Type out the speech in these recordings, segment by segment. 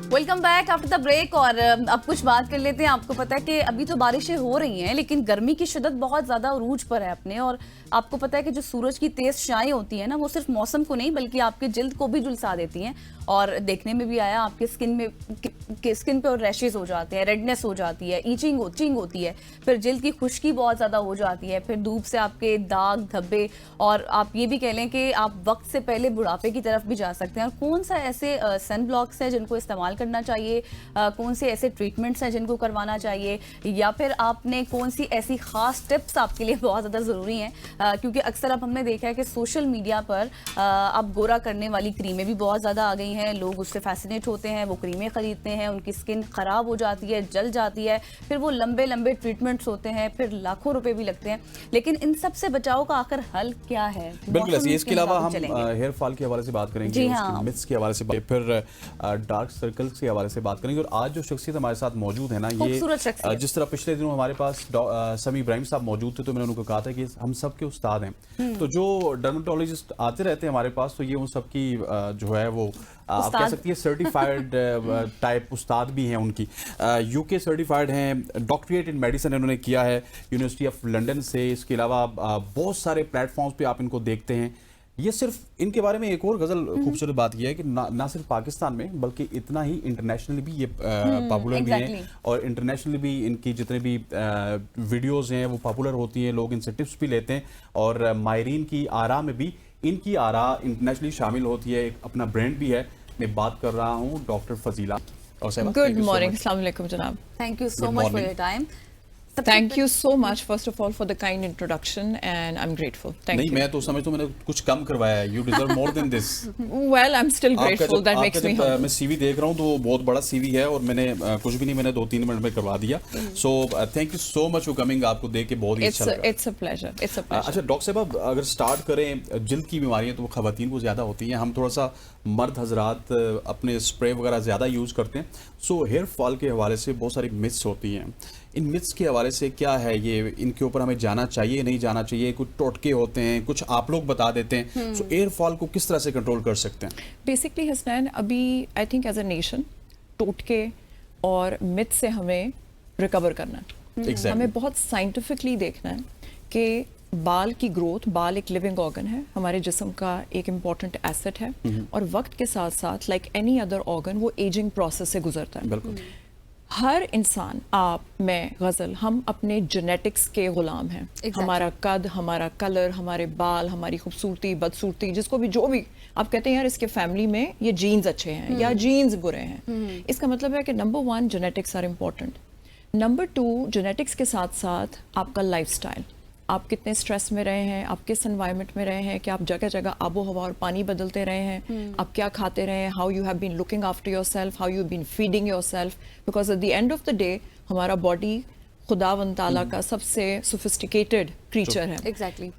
Welcome back after the break. और अब कुछ बात कर लेते हैं। आपको पता है कि अभी तो बारिशें हो रही हैं, लेकिन गर्मी की शिद्दत बहुत ज़्यादा अरूज पर है अपने। और आपको पता है कि जो सूरज की तेज़ शाएं होती हैं ना, वो सिर्फ मौसम को नहीं बल्कि आपके जिल्द को भी झुलसा देती हैं। और देखने में भी आया आपके स्किन पे और रैशेज हो जाते हैं, रेडनेस हो जाती है, ईचिंग होती है, फिर जिल्द की खुश्की बहुत ज़्यादा हो जाती है, फिर धूप से आपके दाग धब्बे, और आप ये भी कह लें कि आप वक्त से पहले बुढ़ापे की तरफ भी जा सकते हैं। और कौन सा ऐसे सन ब्लॉक्स हैं जिनको इस्तेमाल करना चाहिए, कौन से ऐसे ट्रीटमेंट्स हैं जिनको करवाना चाहिए, या फिर आपने कौन सी ऐसी खास टिप्स आपके लिए बहुत ज़्यादा ज़रूरी हैं, क्योंकि अक्सर अब हमने देखा है कि सोशल मीडिया पर अब गोरा करने वाली क्रीमें भी बहुत ज़्यादा आ गई हैं। लोग उससे फैसिनेट होते हैं, वो क्रीमें ख़रीदते हैं, उनकी स्किन ख़राब हो जाती है, जल जाती है, फिर वो लंबे लंबे ट्रीटमेंट्स होते हैं, फिर लाखों रुपए भी लगते हैं। लेकिन इन सब से बचाव का आखिर हल क्या है? बिल्कुल ऐसे। इसके अलावा हम हेयर फॉल के हवाले से बात करेंगे, जी हाँ, मिथ्स के हवाले से, फिर डार्क सर्कल्स के हवाले से बात करेंगे। और आज जो शख्सियत हमारे साथ मौजूद है ना, ये जिस तरह पिछले दिनों हमारे पास समी इब्राहिम साहब मौजूद थे, तो मैंने उनको कहा था कि हम सब के उस्ताद हैं। तो जो डर्मेटोलॉजिस्ट आते रहते हैं हमारे पास, तो ये उन सब की जो है वो आप कह सकती है सर्टिफाइड टाइप उस्ताद भी हैं उनकी। यूके सर्टिफाइड हैं, डॉक्टरेट इन मेडिसिन इन्होंने किया है यूनिवर्सिटी ऑफ लंदन से। इसके अलावा बहुत सारे प्लेटफॉर्म्स पे आप इनको देखते हैं। ये सिर्फ इनके बारे में एक और गजल खूबसूरत बात यह है कि ना सिर्फ पाकिस्तान में बल्कि इतना ही इंटरनेशनली भी ये पॉपुलर भी हैं, और इंटरनेशनली भी इनकी जितने भी वीडियोस हैं वो पॉपुलर होती हैं, लोग इनसे टिप्स भी लेते हैं। और मायरीन की आरा में भी इनकी आरा इंटरनेशनली शामिल होती है, एक अपना ब्रांड भी है। मैं बात कर रहा हूँ डॉक्टर फजीला। गुड मॉर्निंग, अस्सलाम वालेकुम जनाब। Thank you so much for your time. Thank you so much first of all for the kind introduction and I'm grateful. Thank you. नहीं, मैं तो समझता हूँ मैंने कुछ कम करवाया है। You deserve more than this. Well, I'm still grateful. That makes me humble. मैं CV देख रहा हूँ तो बहुत बड़ा CV है, और मैंने कुछ भी नहीं, मैंने 2-3 मिनट में करवा दिया। So thank you so much for coming. आपको देख के बहुत ही अच्छा लगा। It's a pleasure. It's a pleasure. अच्छा डॉक्टर साहब, अगर स्टार्ट करें, जिल्द की बीमारियां तो वो खवातीन को ज़्यादा होती हैं, हम थोड़ा सा मर्द हजरात अपने स्प्रे वगैरह ज़्यादा यूज़ करते हैं। सो हेयर फॉल के हवाले से बहुत सारी मिथ्स होती हैं। इन मिथ्स के हवाले से क्या है, ये इनके ऊपर हमें जाना चाहिए नहीं जाना चाहिए? कुछ टोटके होते हैं, कुछ आप लोग बता देते हैं। सो हेयर फॉल को किस तरह से कंट्रोल कर सकते हैं? बेसिकली हसनैन, अभी I think as a nation टोटके और मिथ से हमें रिकवर करना है। हमें बहुत साइंटिफिकली देखना है कि बाल की ग्रोथ, बाल एक लिविंग ऑर्गन है, हमारे जिस्म का एक इम्पॉर्टेंट एसेट है, और वक्त के साथ साथ लाइक एनी अदर ऑर्गन वो एजिंग प्रोसेस से गुजरता है। बिल्कुल। हर इंसान, आप, मैं, गजल, हम अपने जेनेटिक्स के गुलाम हैं। हमारा कद, हमारा कलर, हमारे बाल, हमारी खूबसूरती, बदसूरती, जिसको भी जो भी आप कहते हैं यार इसके फैमिली में ये जीन्स अच्छे हैं या जीन्स बुरे हैं, इसका मतलब है कि number 1 genetics are important. Number 2 genetics के साथ साथ आपका लाइफस्टाइल, आप कितने स्ट्रेस में रहे हैं, आप किस एनवायरनमेंट में रहे हैं, कि आप जगह जगह आबो हवा और पानी बदलते रहे हैं, आप क्या खाते रहे हैं, how you have been looking after yourself, how you been feeding yourself, because at the end of the day हमारा बॉडी खुदावंद ताला का सबसे सोफिस्टिकेटेड क्रीचर है। एग्जैक्टली।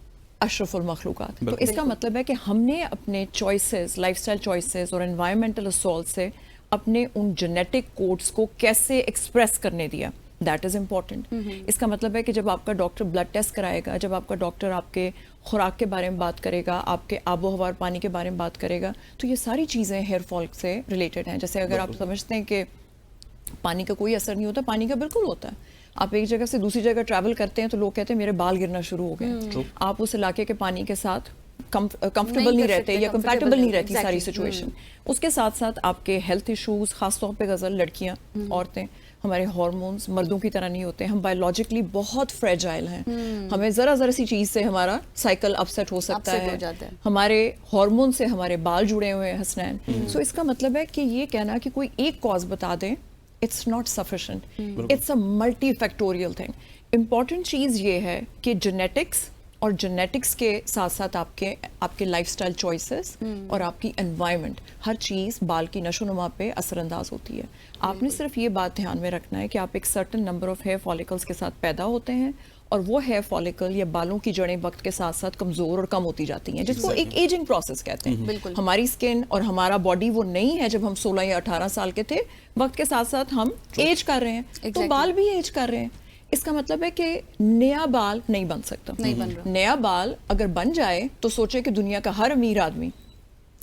अशरफुल मखलूकात। तो इसका मतलब है कि हमने अपने चॉइसेस, लाइफस्टाइल चॉइसेस और एनवायरमेंटल असॉल्ट से अपने उन जेनेटिक कोड्स को कैसे एक्सप्रेस करने दिया, दैट इज़ इम्पॉर्टेंट। इसका मतलब है कि जब आपका डॉक्टर ब्लड टेस्ट कराएगा, जब आपका डॉक्टर आपके खुराक के बारे में बात करेगा, आपके आबो हवा और पानी के बारे में बात करेगा, तो ये सारी चीज़ें हेयर फॉल से रिलेटेड हैं। जैसे अगर आप समझते हैं कि पानी का कोई असर नहीं होता, पानी का बिल्कुल होता है। आप एक जगह से दूसरी जगह ट्रैवल करते हैं तो लोग कहते हैं मेरे बाल गिरना शुरू हो गए। आप उस इलाके के पानी के साथ कंफर्टेबल नहीं रहते या कंपैटिबल नहीं रहती सारी सिचुएशन। उसके साथ साथ आपके हेल्थ इश्यूज, खासतौर पे गजल लड़कियां, औरतें, हमारे हार्मोन्स मर्दों की तरह नहीं होते। हम बायोलॉजिकली बहुत फ्रेजाइल हैं। हमें जरा सी चीज से हमारा साइकिल अपसेट हो सकता है। हमारे हार्मोन से हमारे बाल जुड़े हुए हैं हसनैन। सो इसका मतलब है कि ये कहना कि कोई एक कॉज बता दें, it's not sufficient, it's a multi factorial thing. Important चीज ये है कि जेनेटिक्स और जेनेटिक्स के साथ साथ आपके लाइफस्टाइल चॉइसेस और आपकी एनवायरनमेंट, हर चीज़ बाल की नशोनुमा पे असरअंदाज होती है। आपने सिर्फ ये बात ध्यान में रखना है कि आप एक certain number of hair follicles के साथ पैदा होते हैं, और वो हेयर फॉलिकल या बालों की जड़ें वक्त के साथ साथ कमज़ोर और कम होती जाती हैं, जिसको एक एजिंग प्रोसेस कहते हैं। हमारी स्किन और हमारा बॉडी वो नहीं है जब हम 16 या 18 साल के थे। वक्त के साथ साथ हम एज कर रहे हैं, तो बाल भी एज कर रहे हैं। इसका मतलब है कि नया बाल नहीं बन सकता। नहीं बन रहा। नया बाल अगर बन जाए तो सोचे कि दुनिया का हर अमीर आदमी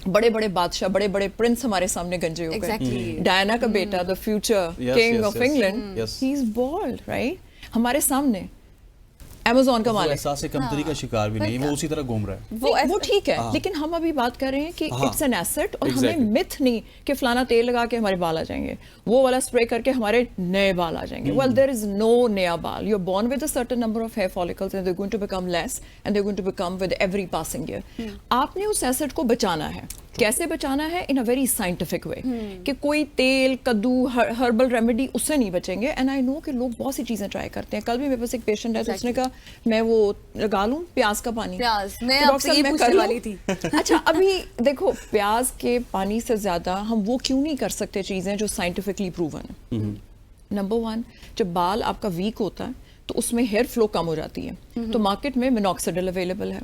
बड़े बड़े बादशाह, बड़े बड़े प्रिंस हमारे सामने गंजे हो गए. डायना का बेटा, the future king of England, he is bald, right, हमारे सामने. Amazon का मालिक एहसास कमतरी का शिकार भी नहीं, वो उसी तरह घूम रहा है. वो ठीक है, लेकिन हम अभी बात कर रहे हैं कि इट्स एन एसेट, और हमें मिथ नहीं कि फलाना तेल लगा के हमारे बाल आ जाएंगे, वो वाला स्प्रे करके हमारे नए बाल आ जाएंगे. वेल, देयर इज नो नया बाल. You are born with a certain number of hair follicles and they are going to become less and they are going to become with every passing year. आपने उस asset को बचाना है. कैसे बचाना है? इन अ वेरी साइंटिफिक वे, कि कोई तेल, कद्दू, हर्बल रेमेडी, उससे नहीं बचेंगे. एंड आई नो कि लोग बहुत सी चीजें ट्राई करते हैं. कल भी मेरे पास एक पेशेंट है, तो उसने कहा मैं वो लगा लूं प्याज का पानी. मैं आपसे ये पूछने वाली थी. अच्छा, अभी देखो, प्याज के पानी से ज्यादा हम वो क्यों नहीं कर सकते चीजें जो साइंटिफिकली प्रूवन है? नंबर 1, जब बाल आपका वीक होता है तो उसमें हेयर फ्लो कम हो जाती है. तो मार्केट में मिनॉक्सिडिल अवेलेबल है.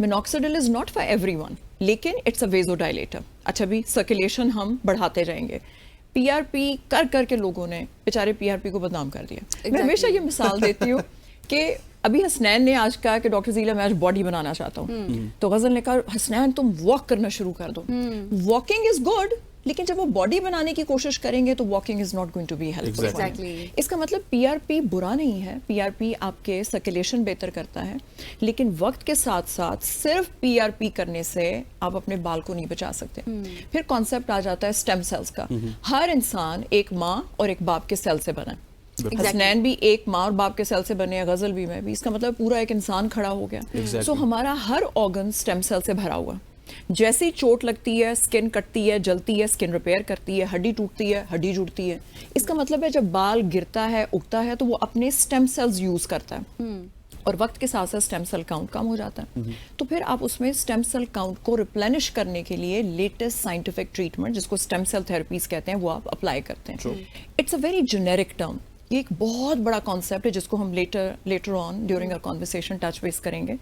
Minoxidil is not for everyone, लेकिन इट्स अ वेजोडाइलेटर. अच्छा, भी सर्कुलेशन हम बढ़ाते जाएंगे. पीआरपी कर करके लोगों ने बेचारे पीआरपी को बदनाम कर दिया. मैं हमेशा ये मिसाल देती हूँ कि अभी हसनैन ने आज कहा कि डॉक्टर ज़ीला मैं आज बॉडी बनाना चाहता हूँ, तो गजल ने कहा हसनैन तुम वॉक करना शुरू कर दो. वॉकिंग इज गुड, लेकिन जब वो बॉडी बनाने की कोशिश करेंगे तो walking is not going to be helpful. इसका मतलब पीआरपी बुरा नहीं है. पीआरपी आपके सर्कुलेशन बेहतर करता है, लेकिन वक्त के साथ साथ सिर्फ पीआरपी करने से आप अपने बाल को नहीं बचा सकते. फिर कॉन्सेप्ट आ जाता है स्टेम सेल्स का. हर इंसान एक माँ और एक बाप के सेल से बना. हसनैन भी एक माँ और बाप के सेल से बने हैं, गजल भी, मैं भी. इसका मतलब पूरा एक इंसान खड़ा हो गया. सो हमारा हर ऑर्गन स्टेम सेल से भरा हुआ. जैसे ही चोट लगती है, स्किन कटती है, जलती है, स्किन रिपेयर करती है, हड्डी टूटती है, हड्डी जुड़ती है. इसका मतलब है जब बाल गिरता है, उगता है, तो वो अपने स्टेम सेल्स यूज करता है, और वक्त के साथ साथ स्टेम सेल काउंट कम हो जाता है. तो फिर आप उसमें स्टेम सेल काउंट को रिप्लेनिश करने के लिए लेटेस्ट साइंटिफिक ट्रीटमेंट, जिसको स्टेम सेल थेरेपीज कहते हैं, वो आप अप्लाई करते हैं. It's a very generic term. ये एक बहुत बड़ा कॉन्सेप्ट है जिसको हम later on during our conversation touch base करेंगे.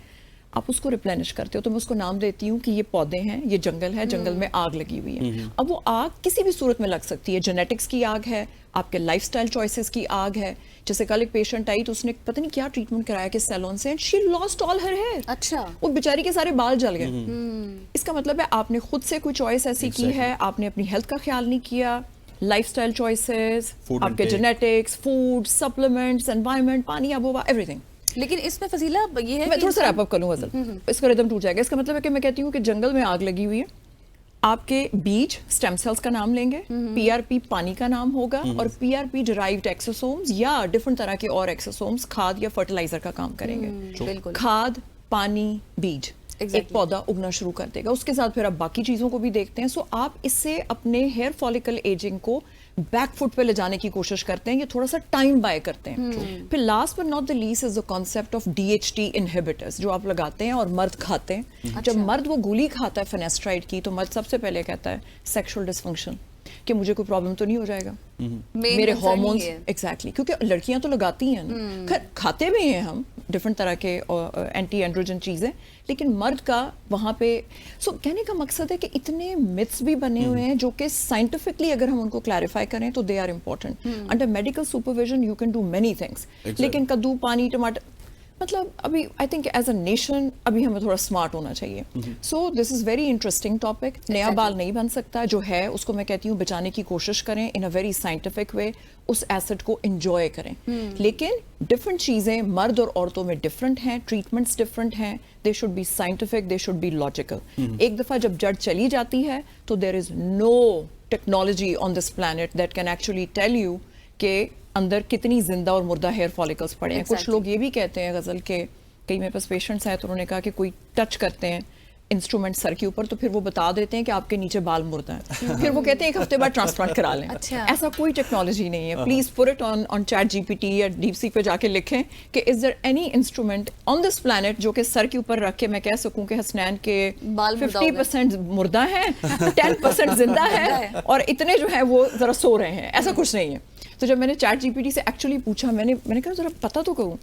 आप उसको रिप्लेनिश करते हो, तो मैं उसको नाम देती हूँ कि ये पौधे हैं, ये जंगल है, जंगल में आग लगी हुई है. अब वो आग किसी भी सूरत में लग सकती है. जेनेटिक्स की आग है, आपके लाइफस्टाइल चॉइसेस की आग है. जैसे कल एक पेशेंट आई तो उसने पता नहीं क्या ट्रीटमेंट कराया कि सैलून से, and she lost all her hair. अच्छा, वो बेचारी के सारे बाल जल गए. इसका मतलब है आपने खुद से कोई चॉइस ऐसी की है, आपने अपनी हेल्थ का ख्याल नहीं किया. लाइफस्टाइल चॉइसेस, आपके जेनेटिक्स, फूड, सप्लीमेंट्स, एनवायरनमेंट, पानी, आबोहवा, एवरीथिंग. लेकिन इसमें फजीला ये है, मैं थोड़ा सा रैप अप करूँ गजल, इसका रिदम टूट जाएगा. इसका मतलब है कि मैं कहती हूँ कि जंगल में आग लगी हुई है, आपके बीज स्टेम सेल्स का नाम लेंगे, पीआरपी पानी का नाम होगा, और पीआरपी डिराइव्ड एक्सोसोम्स या डिफरेंट तरह के और एक्सोसोम्स खाद या फर्टिलाइजर का काम करेंगे. खाद, पानी, बीज, एक पौधा उगना शुरू कर देगा. उसके साथ फिर आप बाकी चीजों को भी देखते हैं. सो आप इससे अपने हेयर फॉलिकल एजिंग को बैक फुट पे ले जाने की कोशिश करते हैं. ये थोड़ा सा टाइम बाय करते हैं. फिर last but not the least is the concept of DHT inhibitors, जो आप लगाते हैं और मर्द खाते हैं. अच्छा. जब मर्द वो गोली खाता है फिनेस्ट्राइड की, तो मर्द सबसे पहले कहता है सेक्सुअल डिसफंक्शन, कि मुझे कोई प्रॉब्लम तो नहीं हो जाएगा, मेरे हार्मोन्स. एग्जैक्टली, क्योंकि लड़कियां तो लगाती हैं, खाते भी हैं हम डिफरेंट तरह के एंटी एंड्रोजन चीजें, लेकिन मर्द का वहां पे. सो कहने का मकसद है कि इतने मिथ्स भी बने हुए हैं जो कि साइंटिफिकली अगर हम उनको क्लैरिफाई करें तो they are important. Under medical supervision you can do many things. लेकिन कद्दू, पानी, टमाटर, मतलब अभी I think as a nation अभी हमें थोड़ा स्मार्ट होना चाहिए. So this is very interesting topic. नया बाल नहीं बन सकता, जो है उसको मैं कहती हूँ बचाने की कोशिश करें इन अ वेरी साइंटिफिक वे. उस एसेट को एंजॉय करें. लेकिन डिफरेंट चीजें मर्द और औरतों में डिफरेंट हैं, ट्रीटमेंट्स डिफरेंट हैं. They should be scientific, they should be logical. एक दफा जब जड़ चली जाती है तो there is no technology on this planet that can actually tell you के अंदर कितनी जिंदा और मुर्दा हेयर फॉलिकल्स पड़े हैं. कुछ लोग ये भी कहते हैं गजल के, कई मेरे पास पेशेंट्स आए तो उन्होंने कहा कि कोई टच करते हैं इंस्ट्रूमेंट सर के ऊपर तो फिर वो बता देते हैं कि आपके नीचे बाल मुर्दा है. फिर वो कहते हैं एक हफ्ते बाद ट्रांसप्लांट करा लें. अच्छा. ऐसा कोई टेक्नोलॉजी नहीं है. Please put it on ChatGPT या डीपसीक पे जाके लिखें कि is there any instrument on this planet जो कि सर के ऊपर रख के मैं कह सकूं कि हसनैन के 50% मुर्दा है, 10% जिंदा है, और इतने जो है वो जरा सो रहे हैं. ऐसा कुछ नहीं है. तो जब मैंने चैट जीपीटी से एक्चुअली पूछा, मैंने कहा जरा पता तो कहूँ.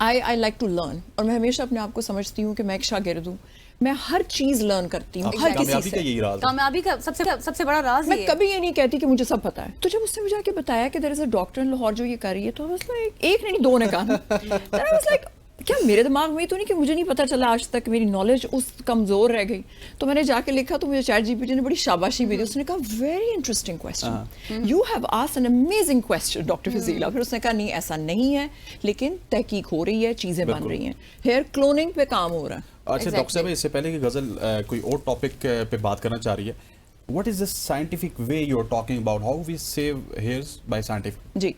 आई लाइक टू लर्न, और मैं हमेशा अपने आप को समझती हूँ कि मैं एक शागिर्द हूँ. मैं हर चीज लर्न करती हूँ, हर किसी से. कामयाबी का सबसे बड़ा राज मैं कभी ये नहीं कहती कि मुझे सब पता है. तो जब उसने मुझे आके बताया कि देयर इज अ डॉक्टर इन लाहौर जो ये कर रही है, तो एक नहीं 2 ने कहा. आई वाज लाइक کیا میرے دماغ میں تو نہیں کہ مجھے نہیں پتا چلا آج تک, میری نالج اس کمزور رہ گئی. تو میں نے جا کے لکھا تو مجھے چیٹ جی پی ٹی نے بڑی شاباشی بھی دی. اس نے کہا very interesting question, you have asked an amazing question doctor Fazila. پھر اس نے کہا نہیں ایسا نہیں ہے, لیکن تحقیق ہو رہی ہے, چیزیں بن رہی ہیں, ہیئر کلوننگ پہ کام ہو رہا ہے. اچھا ڈاکٹر صاحب, اس سے پہلے کہ غزل کوئی اور ٹاپک پہ بات کرنا چاہ رہی ہے, what is the scientific way you are talking about, how we save hairs by scientific? جی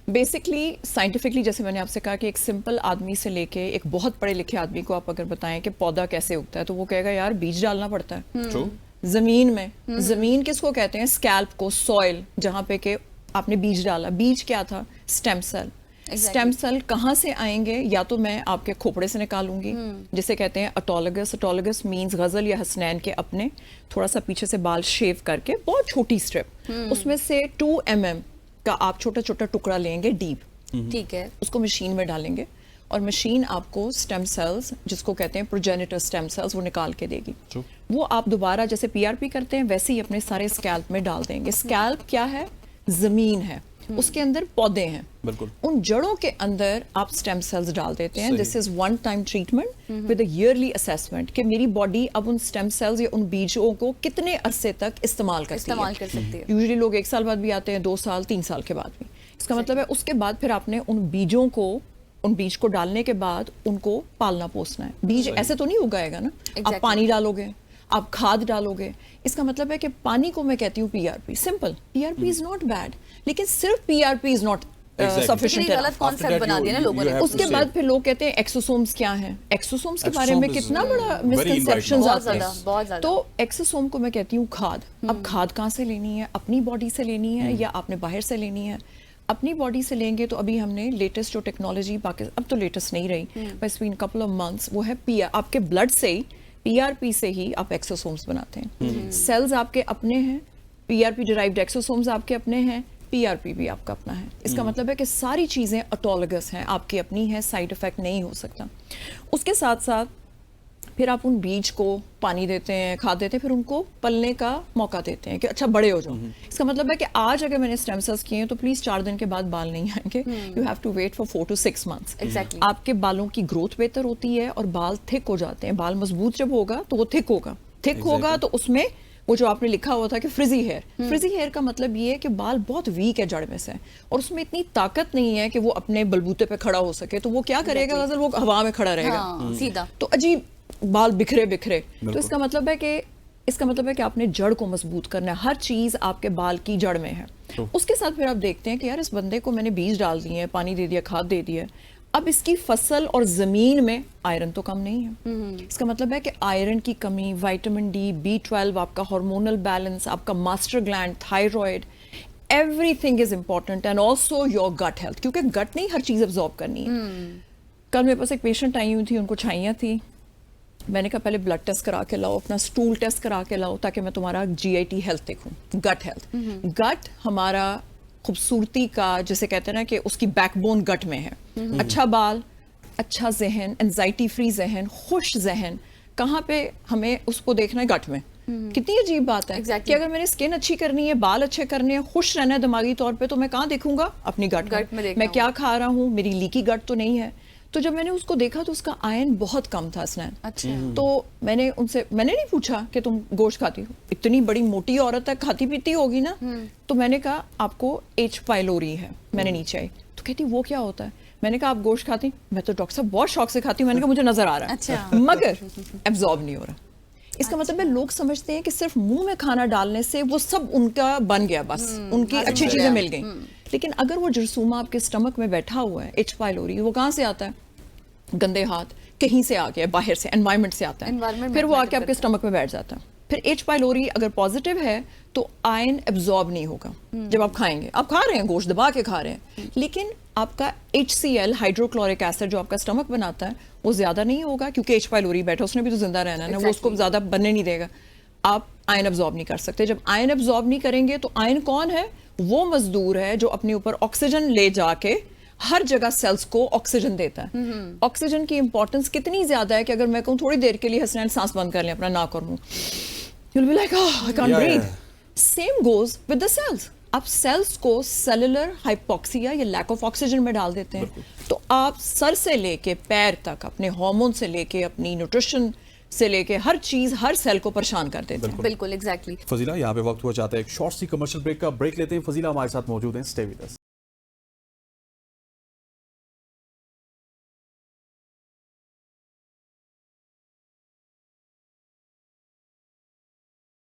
بیسکلی سائنٹیفکلی جیسے میں نے آپ سے کہا کہ ایک سمپل آدمی سے لے کے ایک بہت پڑھے لکھے آدمی کو آپ اگر بتائیں کہ پودا کیسے اگتا ہے تو وہ کہے گا یار بیج ڈالنا پڑتا ہے زمین میں. زمین کس کو کہتے ہیں؟ اسکیلپ کو, سوئل, جہاں پہ کہ آپ نے بیج ڈالا. بیج کیا تھا؟ Stem cell. اسٹیم سیل کہاں سے آئیں گے؟ یا تو میں آپ کے کھوپڑے سے نکالوں گی جسے کہتے ہیں اٹولگس. اٹولگس مینز غزل یا حسنین کے اپنے تھوڑا سا پیچھے سے بال شیو کر کے بہت چھوٹی اسٹرپ, اس میں سے 2 mm کا آپ چھوٹا چھوٹا ٹکڑا لیں گے ڈیپ, ٹھیک ہے, اس کو مشین میں ڈالیں گے اور مشین آپ کو اسٹیم سیلز جس کو کہتے ہیں پروجینیٹر اسٹیم سیلز وہ نکال کے دے گی. وہ آپ دوبارہ جیسے PRP کرتے ہیں ویسے ہی اپنے سارے اسکیلپ میں ڈال دیں گے. اسکیلپ کیا ہے؟ زمین ہے, اس کے اندر پودے ہیں, بالکل ان جڑوں کے اندر آپ اسٹیم سیلز ڈال دیتے ہیں. This is one time treatment with a early assessment کہ میری باڈی اب ان اسٹیم سیلز یا ان بیجوں کو کتنے عرصے تک استعمال کر سکتی ہے. یوزلی لوگ 1 سال بعد بھی آتے ہیں, 2 سال 3 سال کے بعد بھی. اس کا مطلب ہے اس کے بعد پھر آپ نے ان بیجوں کو, ان بیج کو ڈالنے کے بعد ان کو پالنا پوسنا ہے. بیج ایسے تو نہیں اگائے گا نا, آپ پانی ڈالو گے, آپ کھاد ڈالو گے. اس کا مطلب ہے کہ پانی کو میں کہتی ہوں PRP. Simple, PRP is not bad, لیکن صرف PRP از ناٹ sufficient. غلط کانسیپٹ بنا دیا نا لوگوں نے. اس کے بعد پھر لوگ کہتے ہیں ایکسوسومز کیا ہیں. ایکسوسومز کے بارے میں کتنا بڑا مسکنسیپشنز آتے ہیں. تو ایکسوسوم کو میں کہتی ہوں کھاد. اب کھاد کہاں سے لینی ہے؟ اپنی باڈی سے لینی ہے یا آپ نے باہر سے لینی ہے؟ اپنی باڈی سے لیں گے تو ابھی ہم نے لیٹسٹ جو ٹیکنالوجی اب تو لیٹسٹ نہیں رہی, بس it's been couple of months, وہ ہے آپ کے بلڈ سے ہی PRP سے ہی آپ ایکسوسومز بناتے ہیں. سیلز آپ کے اپنے ہیں, PRP ڈرائیوڈ ایکسوسومز آپ کے اپنے ہیں, PRP بھی آپ کا اپنا ہے. اس کا مطلب ہے کہ ساری چیزیں اٹولگس ہیں, آپ کی اپنی ہیں, سائیڈ افیکٹ نہیں ہو سکتا. اس کے ساتھ ساتھ پھر آپ ان بیج کو پانی دیتے ہیں, کھاد دیتے ہیں, پھر ان کو پلنے کا موقع دیتے ہیں کہ اچھا بڑے ہو جاؤ. اس کا مطلب ہے کہ آج اگر میں نے اسٹیم سیلز کیے ہیں تو پلیز 4 دن کے بعد بال نہیں آئیں گے. You have to wait for 4 to 6 months. آپ کے بالوں کی گروتھ بہتر ہوتی ہے اور بال تھک ہو جاتے ہیں. بال مضبوط جب ہوگا تو وہ تھک ہوگا تو اس میں وہ جو آپ نے لکھا ہوا تھا کہ فریزی ہیئر. فریزی ہیئر کا مطلب یہ ہے کہ بال بہت ویک ہے جڑ میں سے, اور اس میں اتنی طاقت نہیں ہے کہ وہ اپنے بلبوتے پہ کھڑا ہو سکے. تو وہ کیا کرے گا غزل؟ وہ ہوا میں کھڑا رہے گا سیدھا, تو عجیب بال بکھرے. تو اس کا مطلب ہے کہ آپ نے جڑ کو مضبوط کرنا ہے. ہر چیز آپ کے بال کی جڑ میں ہے. اس کے ساتھ پھر آپ دیکھتے ہیں کہ یار اس بندے کو میں نے بیج ڈال دیے ہیں, پانی دے دیا, کھاد دے دیا, اب اس کی فصل اور زمین میں آئرن تو کم نہیں ہے. اس کا مطلب ہے کہ آئرن کی کمی, وائٹامن ڈی, B12, آپ کا ہارمونل بیلنس, آپ کا master gland, thyroid, every thing is important. And also your گٹ ہیلتھ, کیونکہ گٹ نہیں ہر چیز ابزارب کرنی ہے. کل میرے پاس ایک پیشنٹ آئی ہوئی تھی, ان کو چھائیاں تھی. میں نے کہا پہلے بلڈ ٹیسٹ کرا کے لاؤ, اپنا اسٹول ٹیسٹ کرا کے لاؤ, تاکہ میں تمہارا GIT ہیلتھ دیکھوں, گٹ ہیلتھ. گٹ ہمارا خوبصورتی کا جسے کہتے ہیں نا کہ اس کی بیک بون گٹ میں ہے. اچھا بال, اچھا ذہن, انزائٹی فری ذہن, خوش ذہن, کہاں پہ ہمیں اس کو دیکھنا ہے؟ گٹ میں. کتنی عجیب بات ہے کہ اگر میں نے اسکن اچھی کرنی ہے, بال اچھے کرنے ہیں, خوش رہنا ہے دماغی طور پہ, تو میں کہاں دیکھوں گا؟ اپنی گٹ میں کیا کھا رہا ہوں, میری لیکی گٹ تو نہیں ہے. تو جب میں نے اس کو دیکھا تو اس کا آئرن بہت کم تھا اسنین. تو میں نے نہیں پوچھا کہ تم گوشت کھاتی ہو, اتنی بڑی موٹی عورت ہے, کھاتی پیتی ہوگی نا. تو میں نے کہا آپ کو H. pylori ہے. میں نے نیچے آئی تو کہتی وہ کیا ہوتا ہے. میں نے کہا آپ گوشت کھاتی؟ میں تو ڈاکٹر صاحب بہت شوق سے کھاتی ہوں. میں نے کہا مجھے نظر آ رہا ہے مگر ایبزارب نہیں ہو رہا. اس کا مطلب ہے لوگ سمجھتے ہیں کہ صرف منہ میں کھانا ڈالنے سے وہ سب ان کا بن گیا, بس ان کی اچھی چیزیں مل گئیں. لیکن اگر وہ جرثومہ آپ کے اسٹمک میں بیٹھا ہوا ہے, H. pylori, وہ کہاں سے آتا ہے؟ گندے ہاتھ کہیں سے آ گیا, باہر سے, انوائرمنٹ سے آتا ہے, پھر وہ آ کے آپ کے اسٹمک میں بیٹھ جاتا ہے. پھر H. pylori اگر پازیٹیو ہے تو آئرن ایبزارب نہیں ہوگا جب آپ کھائیں گے. آپ کھا رہے ہیں گوشت, دبا کے کھا رہے ہیں, لیکن آپ کا HCl ہائیڈروکلورک ایسڈ جو آپ کا اسٹمک بناتا ہے وہ زیادہ نہیں ہوگا, کیونکہ H. pylori بیٹھا, اس نے بھی تو زندہ رہنا ہے نا, وہ اس کو زیادہ بننے نہیں دے گا. آپ آئرن ایبزارب نہیں کر سکتے. جب آئرن ایبزارب نہیں کریں گے تو آئرن کون ہے؟ وہ مزدور ہے جو اپنے اوپر آکسیجن لے جا کے ہر جگہ سیلز کو آکسیجن دیتا ہے. آکسیجن کی امپورٹنس کتنی زیادہ ہے کہ اگر میں کہوں تھوڑی دیر کے لیے حسنین سانس بند کر لیں اپنا ناک اور منہ, you'll be like, oh, I can't breathe. Same goes with the cells. آپ سیلز کو سیلولر ہائپوکسیا یا لیک آف آکسیجن میں ڈال دیتے ہیں. تو آپ سر سے لے کے پیر تک اپنے ہارمون سے لے کے اپنی نیوٹریشن سے لے کے ہر چیز ہر سیل کو پریشان کر دیتے ہیں. بالکل ایگزیکٹلی. فضیلہ یہاں پہ وقت ہوا چاہتا ہے ایک شارٹ سی کمرشل بریک کا. بریک لیتے ہیں. فضیلہ ہمارے ساتھ موجود ہیں. Stay with us.